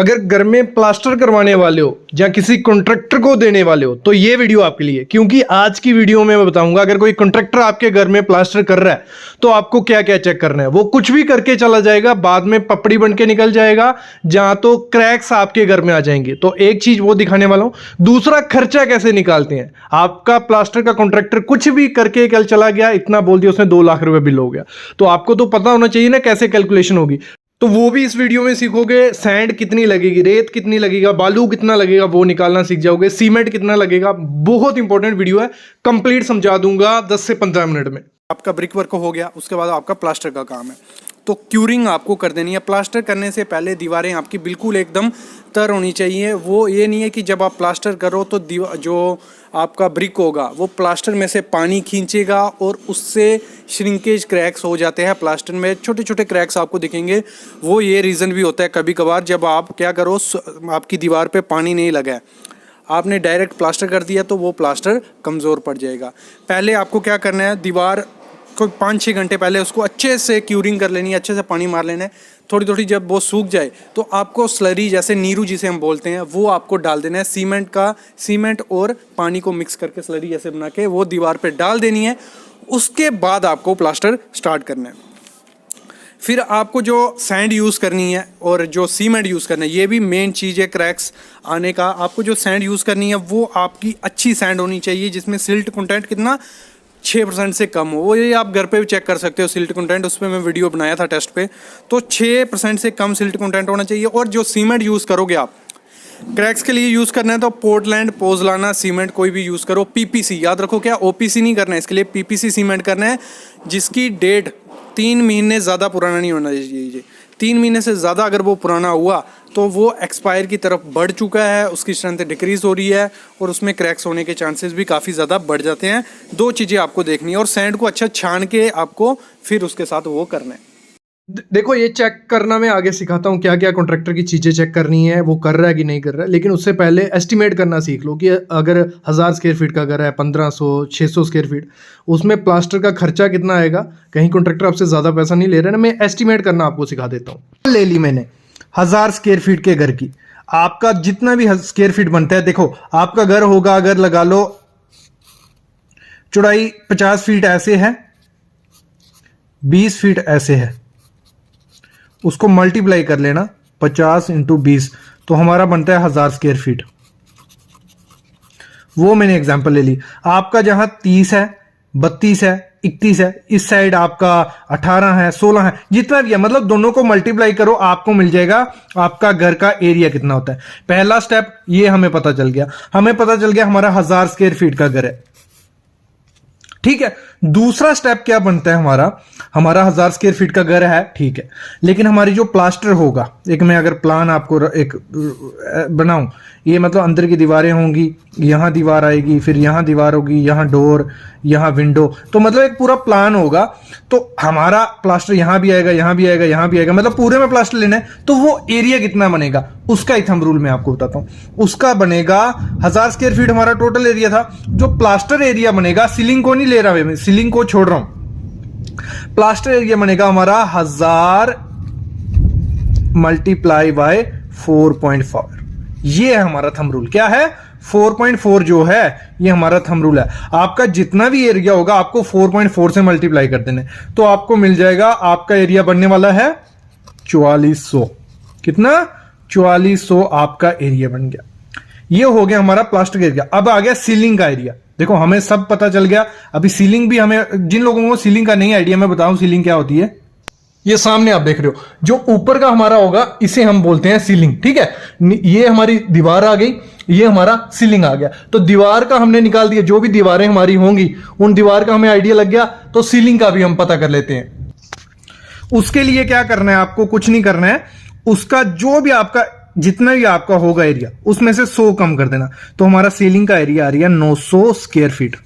अगर घर में प्लास्टर करवाने वाले हो या किसी कॉन्ट्रैक्टर को देने वाले हो तो ये वीडियो आपके लिए, क्योंकि आज की वीडियो में मैं बताऊंगा अगर कोई कॉन्ट्रैक्टर आपके घर में प्लास्टर कर रहा है तो आपको क्या क्या चेक करना है। वो कुछ भी करके चला जाएगा, बाद में पपड़ी बन के निकल जाएगा, जहां तो क्रैक्स आपके घर में आ जाएंगे। तो एक चीज वो दिखाने वाला हूं। दूसरा, खर्चा कैसे निकालते हैं। आपका प्लास्टर का कॉन्ट्रैक्टर कुछ भी करके कल चला गया, इतना बोल दिया उसने, 2 लाख रुपए बिल हो गया, तो आपको तो पता होना चाहिए ना कैसे कैलकुलेशन होगी। तो वो भी इस वीडियो में सीखोगे। सैंड कितनी लगेगी, रेत कितनी लगेगा, बालू कितना लगेगा वो निकालना सीख जाओगे, सीमेंट कितना लगेगा। बहुत इंपॉर्टेंट वीडियो है, कंप्लीट समझा दूंगा 10 से 15 मिनट में। आपका ब्रिक वर्क हो गया, उसके बाद आपका प्लास्टर का काम है। तो क्यूरिंग आपको कर देनी है। प्लास्टर करने से पहले दीवारें आपकी बिल्कुल एकदम तर होनी चाहिए। वो ये नहीं है कि जब आप प्लास्टर करो तो जो आपका ब्रिक होगा वो प्लास्टर में से पानी खींचेगा और उससे श्रिंकेज क्रैक्स हो जाते हैं। प्लास्टर में छोटे छोटे क्रैक्स आपको दिखेंगे। वो ये रीज़न भी होता है कभी कभार, जब आप क्या करो, आपकी दीवार पे पानी नहीं लगा है, आपने डायरेक्ट प्लास्टर कर दिया तो वो प्लास्टर कमज़ोर पड़ जाएगा। पहले आपको क्या करना है, दीवार कोई 5-6 घंटे पहले उसको अच्छे से क्यूरिंग कर लेनी है, अच्छे से पानी मार लेना है। थोड़ी थोड़ी जब वो सूख जाए तो आपको स्लरी, जैसे नीरू जिसे हम बोलते हैं, वो आपको डाल देना है। सीमेंट और पानी को मिक्स करके स्लरी जैसे बना के वो दीवार पे डाल देनी है। उसके बाद आपको प्लास्टर स्टार्ट करना है। फिर आपको जो सैंड यूज़ करनी है और जो सीमेंट यूज़ करना है, ये भी मेन चीज़ है क्रैक्स आने का। आपको जो सैंड यूज़ करनी है वो आपकी अच्छी सैंड होनी चाहिए, जिसमें सिल्ट कंटेंट कितना 6% से कम हो। वो ये आप घर पे भी चेक कर सकते हो सिल्ट कंटेंट, उस पर मैं वीडियो बनाया था टेस्ट पे। तो 6% से कम सिल्ट कंटेंट होना चाहिए। और जो सीमेंट यूज़ करोगे आप क्रैक्स के लिए यूज़ करना है तो पोर्टलैंड, पोज़लाना सीमेंट कोई भी यूज़ करो। पीपीसी याद रखो, क्या ओपीसी नहीं करना है, इसके लिए पीपीसी सीमेंट करना है, जिसकी डेट 3 महीने ज़्यादा पुराना नहीं होना चाहिए। 3 महीने से ज़्यादा अगर वो पुराना हुआ तो वो एक्सपायर की तरफ बढ़ चुका है, उसकी स्ट्रेंथ डिक्रीज़ हो रही है और उसमें क्रैक्स होने के चांसेस भी काफ़ी ज़्यादा बढ़ जाते हैं। 2 चीज़ें आपको देखनी है और सैंड को अच्छा छान के आपको फिर उसके साथ वो करना है। देखो, ये चेक करना मैं आगे सिखाता हूँ, क्या क्या कॉन्ट्रैक्टर की चीज़ें चेक करनी है, वो कर रहा है कि नहीं कर रहा है। लेकिन उससे पहले एस्टिमेट करना सीख लो कि अगर 1000 स्क्वायर फीट का घर है, 1500 600 स्क्वायर फीट, उसमें प्लास्टर का खर्चा कितना आएगा। कहीं कॉन्ट्रैक्टर आपसे ज़्यादा पैसा नहीं ले रहा है ना, मैं एस्टिमेट करना आपको सिखा देता हूँ। ले ली मैंने 1000 स्क्वायर फीट के घर की, आपका जितना भी स्क्वायर फीट बनता है, देखो आपका घर होगा, अगर लगा लो चौड़ाई 50 फीट ऐसे है, 20 फीट ऐसे है, उसको मल्टीप्लाई कर लेना 50 × 20, तो हमारा बनता है 1000 स्क्वायर फीट। वो मैंने एग्जांपल ले ली। आपका जहां 30 है, 32 है, 31 है, इस साइड आपका 18 है, 16 है, जितना भी है, मतलब दोनों को मल्टीप्लाई करो, आपको मिल जाएगा आपका घर का एरिया कितना होता है। पहला स्टेप ये हमें पता चल गया। हमारा 1000 स्क्वायर फीट का घर है, ठीक है। दूसरा स्टेप क्या बनता है, हमारा 1000 स्क्वायर फीट का घर है, ठीक है। लेकिन हमारी जो प्लास्टर होगा, एक मैं अगर प्लान आपको एक बनाऊं, ये मतलब अंदर की दीवारें होंगी, यहां दीवार आएगी, फिर यहां दीवार होगी, यहां डोर, यहां विंडो, तो मतलब एक पूरा प्लान होगा। तो हमारा प्लास्टर यहां भी आएगा, यहां भी आएगा, यहां भी आएगा, मतलब पूरे में प्लास्टर लेना है। तो वो एरिया कितना बनेगा, उसका एक थंब रूल मैं आपको बताता हूं। उसका बनेगा 1000 स्क्वायर फीट हमारा टोटल एरिया था। जो प्लास्टर एरिया बनेगा, सीलिंग को नहीं ले रहा मैं, सीलिंग को छोड़ रहा हूं, प्लास्टर एरिया बनेगा हमारा 1000 मल्टीप्लाई बाय 4.4। ये है हमारा थंब रूल। क्या है, 4.4 जो है ये हमारा थंब रूल है। आपका जितना भी एरिया होगा आपको 4.4 से मल्टीप्लाई कर देने, तो आपको मिल जाएगा, आपका एरिया बनने वाला है 4400। कितना, 4400 आपका एरिया बन गया। ये हो गया हमारा प्लास्टर एरिया। अब आ गया सीलिंग का एरिया। देखो हमें सब पता चल गया। अभी सीलिंग भी, हमें जिन लोगों को सीलिंग का नहीं आइडिया, मैं बताऊं सीलिंग क्या होती है। ये सामने आप देख रहे हो, जो ऊपर का हमारा होगा इसे हम बोलते हैं सीलिंग, ठीक है। ये हमारी दीवार आ गई, ये हमारा सीलिंग आ गया। तो दीवार का हमने निकाल दिया, जो भी दीवारें हमारी होंगी उन दीवार का हमें आइडिया लग गया, तो सीलिंग का भी हम पता कर लेते हैं। उसके लिए क्या करना है, आपको कुछ नहीं करना है। उसका जो भी आपका, जितना भी आपका होगा एरिया, उसमें से 100 कम कर देना। तो हमारा सीलिंग का एरिया आ रही है 900 स्क्वायर फीट।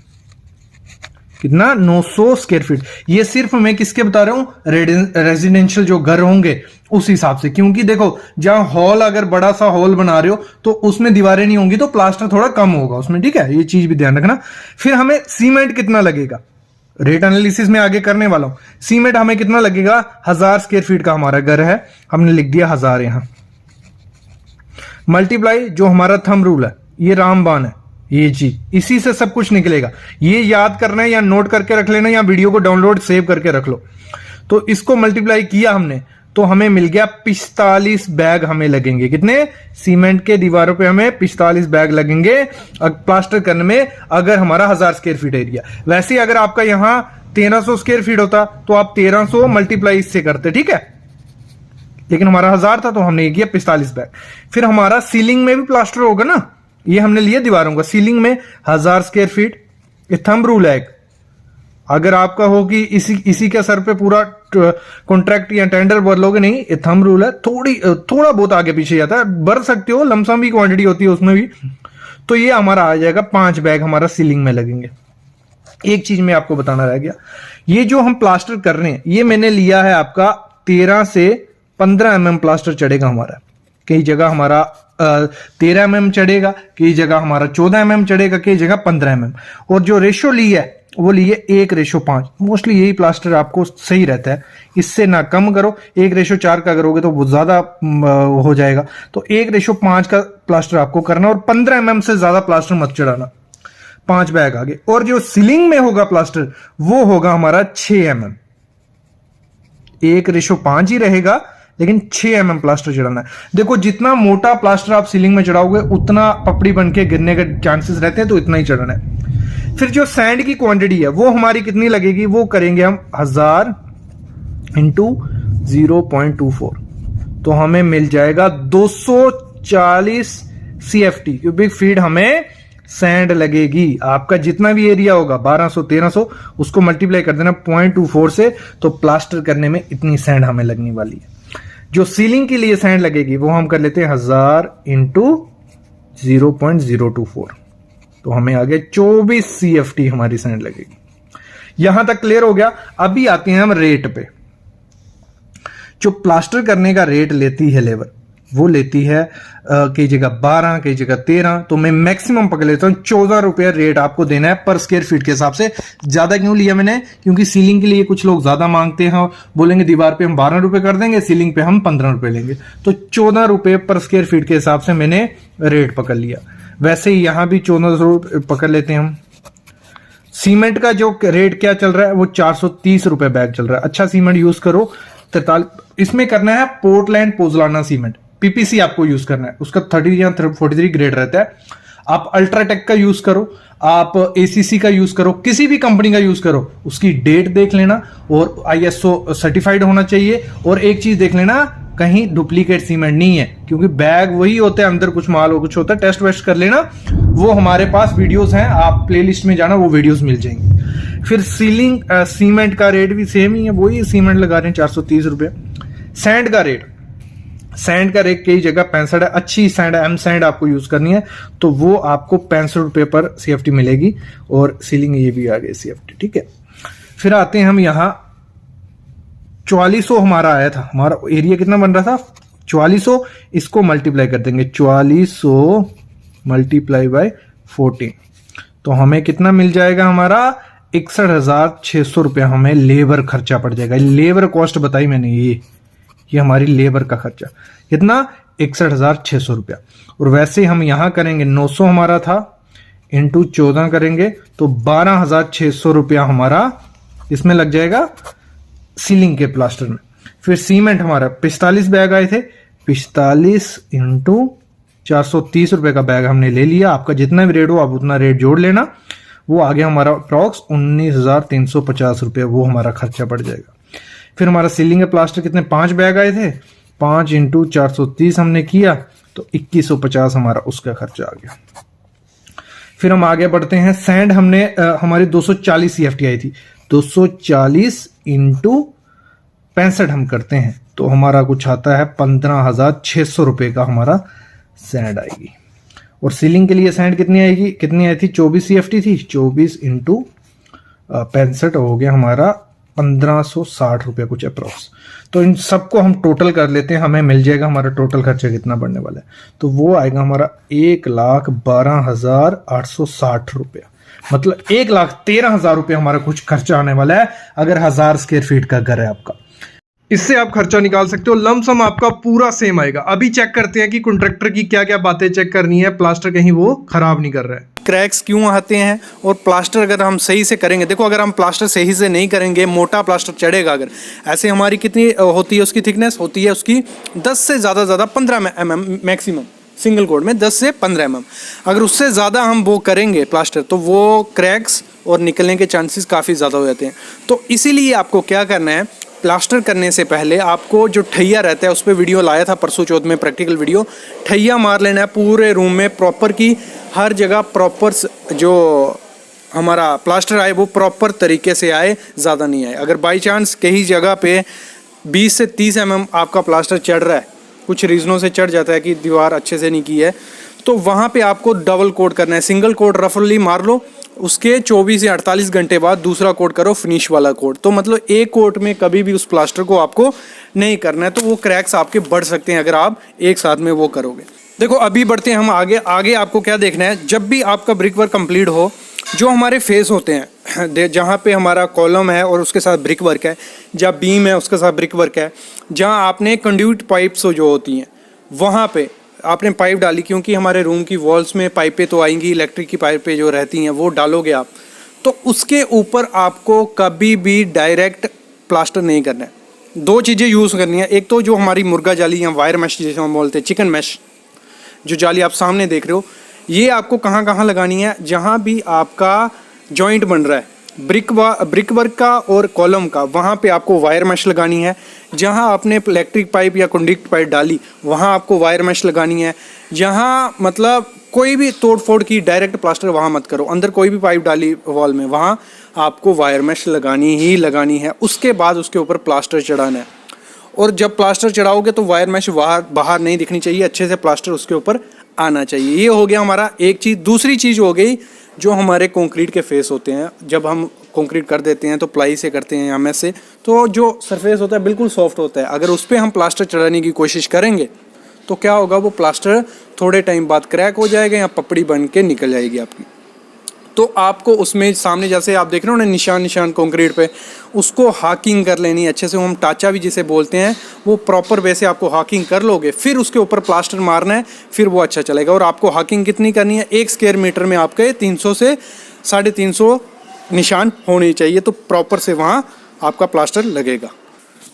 कितना, 900 स्क्वायर फीट। ये सिर्फ मैं किसके बता रहा हूं, रेजिडेंशियल जो घर होंगे उस हिसाब से। क्योंकि देखो, जहां हॉल, अगर बड़ा सा हॉल बना रहे हो तो उसमें दीवारें नहीं होंगी, तो प्लास्टर थोड़ा कम होगा उसमें, ठीक है। ये चीज भी ध्यान रखना। फिर हमें सीमेंट कितना लगेगा, रेट एनालिसिस में आगे करने वाला हूं। सीमेंट हमें कितना लगेगा, 1000 स्क्वायर फीट का हमारा घर है, हमने लिख दिया 1000 यहां। मल्टीप्लाई जो हमारा थंब रूल है, ये रामबाण है, ये चीज इसी से सब कुछ निकलेगा। ये याद करना है या नोट करके रख लेना या वीडियो को डाउनलोड सेव करके रख लो। तो इसको मल्टीप्लाई किया हमने तो हमें मिल गया 45 बैग हमें लगेंगे। कितने? सीमेंट के दीवारों पे हमें 45 बैग लगेंगे प्लास्टर करने में, अगर हमारा 1000 स्क्वायर फीट एरिया। वैसे अगर आपका यहां 1300 स्क्वायर फीट होता तो आप 1300 मल्टीप्लाई इससे करते, ठीक है। लेकिन हमारा 1000 था तो हमने किया 45 बैग। फिर हमारा सीलिंग में भी प्लास्टर होगा ना, ये हमने लिया दीवारों का, सीलिंग में 1000 स्क्वायर फीट। ये थंब रूल है एक। अगर आपका हो कि इसी के सर पे पूरा कॉन्ट्रैक्ट या टेंडर भर लोगे, नहीं, ये थंब रूल है। थोड़ा बहुत आगे पीछे जाता है, भर सकते हो, लमसम भी क्वांटिटी होती है उसमें भी। तो ये हमारा आ जाएगा 5 बैग हमारा सीलिंग में लगेंगे। एक चीज मैं आपको बताना रह गया, ये जो हम प्लास्टर कर रहे हैं ये मैंने लिया है आपका 13 से 15 mm प्लास्टर चढ़ेगा हमारा। कई जगह हमारा 13 mm चढ़ेगा, कई जगह हमारा 14 mm चढ़ेगा, कई जगह 15 mm। और जो रेशो ली है वो लिए 1:5। मोस्टली यही प्लास्टर आपको सही रहता है, इससे ना कम करो। 1:4 का करोगे तो बहुत ज्यादा हो जाएगा। तो 1:5 का प्लास्टर आपको करना और 15 mm से ज्यादा प्लास्टर मत चढ़ाना। 5 बैग आगे। और जो सीलिंग में होगा प्लास्टर वो होगा हमारा 6 mm। 1:5 ही रहेगा लेकिन 6 mm प्लास्टर चढ़ाना है। देखो जितना मोटा प्लास्टर आप सीलिंग में चढ़ाओगे उतना पपड़ी बन के गिरने के चांसेस रहते हैं, तो इतना ही चढ़ाना है। फिर जो सैंड की क्वांटिटी है वो हमारी कितनी लगेगी, वो करेंगे हम 1000 इंटू 0.24। तो हमें मिल जाएगा 240 CFT क्यूबिक फीट हमें सैंड लगेगी। आपका जितना भी एरिया होगा 1200 1300 उसको मल्टीप्लाई कर देना 0.24 से, तो प्लास्टर करने में इतनी सैंड हमें लगने वाली है। जो सीलिंग के लिए सैंड लगेगी वो हम कर लेते हैं 1000 इंटू 0.024। तो हमें आगे 24 CFT हमारी सैंड लगेगी। यहां तक क्लियर हो गया। अभी आते हैं हम रेट पे। जो प्लास्टर करने का रेट लेती है लेबर, वो लेती है कई जगह 12, कई जगह 13। तो मैं मैक्सिमम पकड़ लेता हूं 14 रुपए रेट आपको देना है पर स्क्वायर फीट के हिसाब से। ज्यादा क्यों लिया मैंने, क्योंकि सीलिंग के लिए कुछ लोग ज्यादा मांगते हैं, बोलेंगे दीवार पे हम 12 रुपए कर देंगे, सीलिंग पे हम 15 रुपए लेंगे। तो 14 रुपए पर स्क्वायर फीट के हिसाब से मैंने रेट पकड़ लिया। वैसे ही यहां भी 1400 पकड़ लेते हैं हम। सीमेंट का जो रेट क्या चल रहा है वो 430 रुपए बैग चल रहा है। अच्छा सीमेंट यूज करो। 43 इसमें करना है पोर्टलैंड पोजलाना सीमेंट, पीपीसी आपको यूज करना है। उसका 30 या 43 ग्रेड रहता है। आप अल्ट्राटेक का यूज करो, आप एसीसी का यूज करो, किसी भी कंपनी का यूज करो। उसकी डेट देख लेना और ISO सर्टिफाइड होना चाहिए। और एक चीज देख लेना कहीं डुप्लीकेट सीमेंट नहीं है, क्योंकि बैग वही होते हैं, अंदर कुछ माल हो कुछ होता है। टेस्ट वेस्ट कर लेना, वो हमारे पास वीडियोस हैं, आप प्लेलिस्ट में जाना, वो वीडियोस मिल जाएंगी। फिर सीलिंग सीमेंट का रेट भी सेम ही है, वही सीमेंट लगा रहे हैं 430 रुपए। सैंड का रेट, सैंड का रेट कई जगह 65 है। अच्छी सैंड एम सैंड आपको यूज करनी है तो वो आपको 65 रुपए पर CFT मिलेगी। और सीलिंग ये भी आ गई CFT, ठीक है। फिर आते हैं हम यहाँ 4400 हमारा आया था। हमारा एरिया कितना बन रहा था 4400, इसको मल्टीप्लाई कर देंगे 4400 मल्टीप्लाई बाय 14। तो हमें कितना मिल जाएगा, हमारा 61,600 रुपया हमें लेबर खर्चा पड़ जाएगा। लेबर कॉस्ट बताई मैंने, ये हमारी लेबर का खर्चा कितना 61,600 रुपया। और वैसे हम यहां करेंगे 900 हमारा था इंटू 14 करेंगे तो 12,600 रुपया हमारा इसमें लग जाएगा सीलिंग के प्लास्टर में। फिर सीमेंट हमारा 45 बैग आए थे, 45 इंटू 430 रुपए का बैग हमने ले लिया। आपका जितना भी रेट हो आप उतना रेट जोड़ लेना। वो आगे हमारा अप्रॉक्स 19,350 रुपये वो हमारा खर्चा पड़ जाएगा। फिर हमारा सीलिंग के प्लास्टर कितने 5 बैग आए थे, 5 इंटू 430 हमने किया तो 2150 हमारा उसका खर्चा आ गया। फिर हम आगे बढ़ते हैं। सैंड हमने हमारी 240 CFT आई थी, 240 इंटू 65 हम करते हैं तो हमारा कुछ आता है 15,600 रुपए का हमारा सैंड आएगी। और सीलिंग के लिए सैंड कितनी आएगी, कितनी आई थी 24 CFT थी, 24 इंटू 65 हो गया हमारा 1560 रुपया कुछ अप्रोक्स। तो इन सबको हम टोटल कर लेते हैं, हमें मिल जाएगा हमारा टोटल खर्चा कितना बढ़ने वाला है। तो वो आएगा हमारा 1,12,860 रुपया, मतलब 1,13,000 रुपया हमारा कुछ खर्चा आने वाला है अगर 1000 स्क्वायर फीट का घर है आपका। इससे आप खर्चा निकाल सकते हो, लमसम आपका पूरा सेम आएगा। अभी चेक करते हैं कि कॉन्ट्रैक्टर की क्या क्या बातें चेक करनी है, प्लास्टर कहीं वो खराब नहीं कर रहा है। क्रैक्स क्यों आते हैं और प्लास्टर अगर हम सही से करेंगे, देखो अगर हम प्लास्टर सही से नहीं करेंगे, मोटा प्लास्टर चढ़ेगा अगर, ऐसे हमारी कितनी होती है उसकी थिकनेस होती है उसकी 10 से ज़्यादा 15 mm मैक्सिमम, सिंगल कोड में 10 से 15 mm। अगर उससे ज़्यादा हम वो करेंगे प्लास्टर तो वो क्रैक्स और निकलने के चांसेस काफ़ी ज़्यादा हो जाते हैं। तो इसीलिए आपको क्या करना है, प्लास्टर करने से पहले आपको जो ठैया रहता है, उस पर वीडियो लाया था परसों चौथ में, प्रैक्टिकल वीडियो, ठैया मार लेना है पूरे रूम में प्रॉपर की, हर जगह प्रॉपर जो हमारा प्लास्टर आए वो प्रॉपर तरीके से आए, ज़्यादा नहीं आए। अगर बाई चांस कहीं जगह पे 20 से 30 mm आपका प्लास्टर चढ़ रहा है, कुछ रीज़नों से चढ़ जाता है कि दीवार अच्छे से नहीं की है, तो वहाँ पे आपको डबल कोट करना है। सिंगल कोट रफली मार लो, उसके 24 से 48 घंटे बाद दूसरा कोट करो, फिनिश वाला कोट। तो मतलब एक कोट में कभी भी उस प्लास्टर को आपको नहीं करना है, तो वो क्रैक्स आपके बढ़ सकते हैं अगर आप एक साथ में वो करोगे। देखो अभी बढ़ते हैं हम आगे। आगे आपको क्या देखना है, जब भी आपका ब्रिक वर्क कंप्लीट हो, जो हमारे फेस होते हैं, जहाँ पे हमारा कॉलम है और उसके साथ ब्रिक वर्क है, जहाँ बीम है उसके साथ ब्रिक वर्क है, जहाँ आपने कंड्यूट पाइप्स जो होती हैं वहाँ पे आपने पाइप डाली, क्योंकि हमारे रूम की वॉल्स में पाइपें तो आएंगी, इलेक्ट्रिक की पाइपें जो रहती हैं वो डालोगे आप, तो उसके ऊपर आपको कभी भी डायरेक्ट प्लास्टर नहीं करना है। दो चीज़ें यूज़ करनी है, एक तो जो हमारी मुर्गा जाली या वायर मैश जिसे हम बोलते हैं, चिकन मैश, जो जाली आप सामने देख रहे हो, ये आपको कहाँ कहाँ लगानी है, जहाँ भी आपका जॉइंट बन रहा है ब्रिक वर्क का और कॉलम का, वहाँ पे आपको वायर मैश लगानी है। जहाँ आपने इलेक्ट्रिक पाइप या कंडक्ट पाइप डाली वहाँ आपको वायर मैश लगानी है। जहाँ मतलब कोई भी तोड़ फोड़ की डायरेक्ट प्लास्टर वहाँ मत करो, अंदर कोई भी पाइप डाली वॉल में वहाँ आपको वायर मैश लगानी ही लगानी है। उसके बाद उसके ऊपर प्लास्टर चढ़ाना है, और जब प्लास्टर चढ़ाओगे तो वायर मैश बाहर नहीं दिखनी चाहिए, अच्छे से प्लास्टर उसके ऊपर आना चाहिए। ये हो गया हमारा एक चीज़। दूसरी चीज़ हो गई जो हमारे कंक्रीट के फेस होते हैं, जब हम कंक्रीट कर देते हैं तो प्लाई से करते हैं या मैश से, तो जो सरफेस होता है बिल्कुल सॉफ्ट होता है। अगर उस पर हम प्लास्टर चढ़ाने की कोशिश करेंगे तो क्या होगा, वो प्लास्टर थोड़े टाइम बाद क्रैक हो जाएगा या पपड़ी बन के निकल जाएगी आपकी। तो आपको उसमें सामने जैसे आप देख रहे हो ना निशान कंक्रीट पे, उसको हाकिंग कर लेनी अच्छे से, हम टाचा भी जिसे बोलते हैं, वो प्रॉपर वे से आपको हाकिंग कर लोगे, फिर उसके ऊपर प्लास्टर मारना है, फिर वो अच्छा चलेगा। और आपको हाकिंग कितनी करनी है, 1 स्क्वायर मीटर में आपके 300 से 350 निशान होने चाहिए, तो प्रॉपर से वहाँ आपका प्लास्टर लगेगा।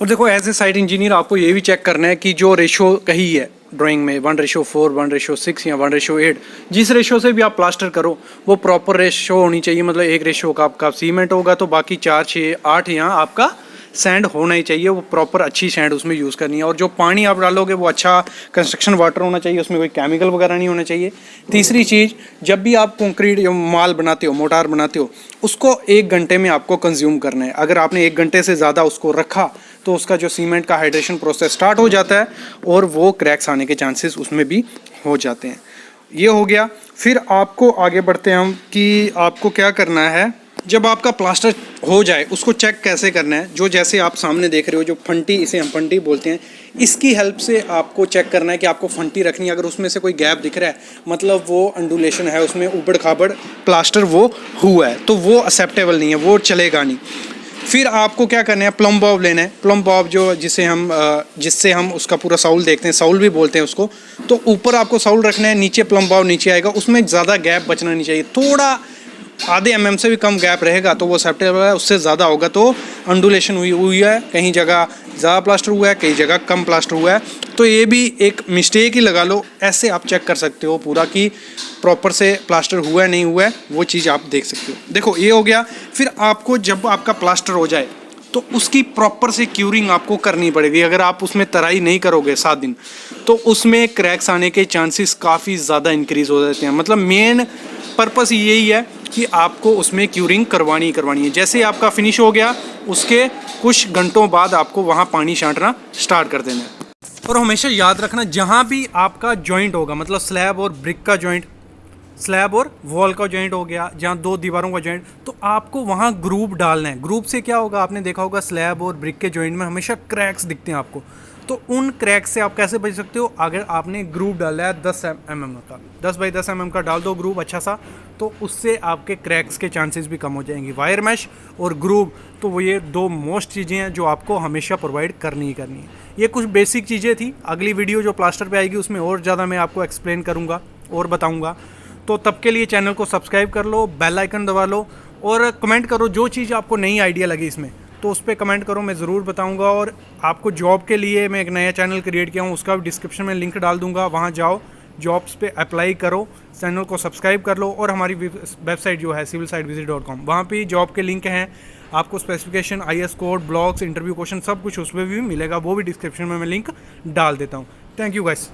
और देखो एज ए साइट इंजीनियर आपको ये भी चेक करना है कि जो रेशो कही है ड्राइंग में 1:4, 1:6 या 1:8, जिस रेशो से भी आप प्लास्टर करो वो प्रॉपर रेशो होनी चाहिए। मतलब एक रेशो का आपका सीमेंट होगा तो बाकी 4, 6, 8 यहाँ आपका सैंड होना ही चाहिए, वो प्रॉपर अच्छी सैंड उसमें यूज़ करनी है। और जो पानी आप डालोगे वो अच्छा कंस्ट्रक्शन वाटर होना चाहिए, उसमें कोई केमिकल वगैरह नहीं होना चाहिए। तीसरी चीज़, जब भी आप कंक्रीट या माल बनाते हो, मोटार बनाते हो, उसको 1 घंटे में आपको कंज्यूम करना है। अगर आपने 1 घंटे से ज़्यादा उसको रखा तो उसका जो सीमेंट का हाइड्रेशन प्रोसेस स्टार्ट हो जाता है और वो क्रैक्स आने के चांसेस उसमें भी हो जाते हैं। ये हो गया। फिर आपको आगे बढ़ते हैं हम कि आपको क्या करना है, जब आपका प्लास्टर हो जाए उसको चेक कैसे करना है। जो जैसे आप सामने देख रहे हो, जो फंटी, इसे हम फंटी बोलते हैं, इसकी हेल्प से आपको चेक करना है कि आपको फंटी रखनी है। अगर उसमें से कोई गैप दिख रहा है मतलब वो अंडुलेशन है, उसमें उबड़ खाबड़ प्लास्टर वो हुआ है, तो वो एक्सेप्टेबल नहीं है, वो चलेगा नहीं। फिर आपको क्या करना है, प्लम बॉब लेना है। प्लम बॉब जो जिससे हम उसका पूरा साउल देखते हैं, साउल भी बोलते हैं उसको। तो ऊपर आपको साउल रखना है, नीचे प्लम बॉब नीचे आएगा, उसमें ज़्यादा गैप बचना नहीं चाहिए। थोड़ा आधे mm से भी कम गैप रहेगा तो वो एक्सेप्टेबल है, उससे ज़्यादा होगा तो अंडुलेशन हुई है, कहीं जगह ज़्यादा प्लास्टर हुआ है, कई जगह कम प्लास्टर हुआ है, तो ये भी एक मिस्टेक ही लगा लो। ऐसे आप चेक कर सकते हो पूरा कि प्रॉपर से प्लास्टर हुआ है नहीं हुआ है, वो चीज़ आप देख सकते हो। देखो ये हो गया। फिर आपको जब आपका प्लास्टर हो जाए तो उसकी प्रॉपर से क्यूरिंग आपको करनी पड़ेगी। अगर आप उसमें तराई नहीं करोगे 7 दिन तो उसमें क्रैक्स आने के चांसेस काफ़ी ज़्यादा इंक्रीज़ हो जाते हैं। मतलब मेन पर्पस यही है कि आपको उसमें क्यूरिंग करवानी है। जैसे आपका फिनिश हो गया उसके कुछ घंटों बाद आपको वहाँ पानी छांटना स्टार्ट कर देना है। और हमेशा याद रखना, जहाँ भी आपका जॉइंट होगा, मतलब स्लैब और ब्रिक का जॉइंट, स्लैब और वॉल का जॉइंट हो गया, जहाँ 2 दीवारों का जॉइंट, तो आपको वहाँ ग्रुप डालना है। ग्रुप से क्या होगा, आपने देखा होगा स्लैब और ब्रिक के जॉइंट में हमेशा क्रैक्स दिखते हैं आपको, तो उन क्रैक से आप कैसे बच सकते हो? अगर आपने ग्रूव डाला है 10 mm का, 10 बाई 10 mm का डाल दो ग्रूव अच्छा सा, तो उससे आपके क्रैक्स के चांसेस भी कम हो जाएंगे। वायर मैश और ग्रूव, तो वो ये दो मोस्ट चीज़ें हैं जो आपको हमेशा प्रोवाइड करनी ही करनी है। ये कुछ बेसिक चीज़ें थी। अगली वीडियो जो प्लास्टर पे आएगी उसमें और ज़्यादा मैं आपको एक्सप्लेन करूँगा और बताऊँगा। तो तब के लिए चैनल को सब्सक्राइब कर लो, बेल आइकन दबा लो और कमेंट करो जो चीज़ आपको नई आइडिया लगी इसमें, तो उस पर कमेंट करो, मैं ज़रूर बताऊंगा। और आपको जॉब के लिए मैं एक नया चैनल क्रिएट किया हूँ, उसका भी डिस्क्रिप्शन में लिंक डाल दूंगा, वहाँ जाओ, जॉब्स पे अप्लाई करो, चैनल को सब्सक्राइब कर लो। और हमारी वेबसाइट जो है civilsitevisit.com, वहाँ पे जॉब के लिंक हैं, आपको specification, IS code, blogs, interview question सब कुछ उसमें भी मिलेगा, वो भी डिस्क्रिप्शन में मैं लिंक डाल देता हूँ। Thank you guys.